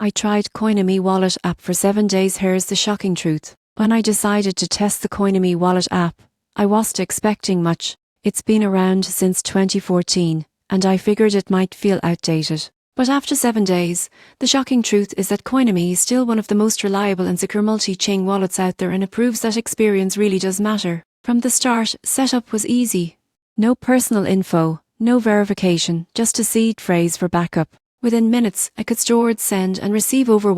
I tried Coinomi wallet app for 7 days. Here's the shocking truth. When I decided to test the Coinomi wallet app, I wasn't expecting much. It's been around since 2014, and I figured it might feel outdated. But after 7 days, the shocking truth is that Coinomi is still one of the most reliable and secure multi-chain wallets out there, and it proves that experience really does matter. From the start, setup was easy. No personal info, no verification, just a seed phrase for backup. Within minutes, I could store, send and receive over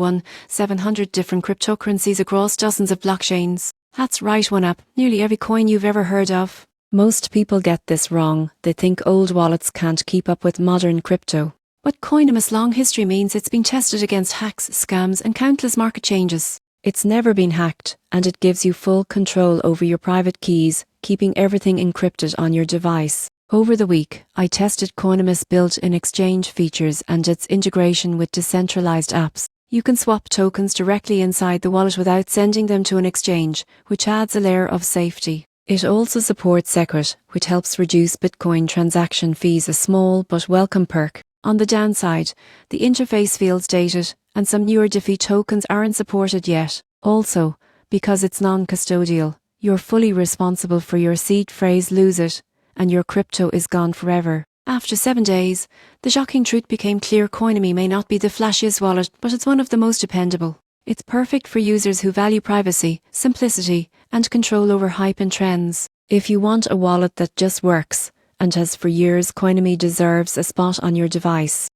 700 different cryptocurrencies across dozens of blockchains. That's right, one app, nearly every coin you've ever heard of. Most people get this wrong. They think old wallets can't keep up with modern crypto. But Coinomi's long history means it's been tested against hacks, scams and countless market changes. It's never been hacked, and it gives you full control over your private keys, keeping everything encrypted on your device. Over the week, I tested Coinomi's built-in exchange features and its integration with decentralized apps. You can swap tokens directly inside the wallet without sending them to an exchange, which adds a layer of safety. It also supports Secret, which helps reduce Bitcoin transaction fees, a small but welcome perk. On the downside, the interface feels dated, and some newer DeFi tokens aren't supported yet. Also, because it's non-custodial, you're fully responsible for your seed phrase. Lose it, and your crypto is gone forever. After 7 days, the shocking truth became clear. Coinomi may not be the flashiest wallet, but it's one of the most dependable. It's perfect for users who value privacy, simplicity, and control over hype and trends. If you want a wallet that just works, and has for years, Coinomi deserves a spot on your device.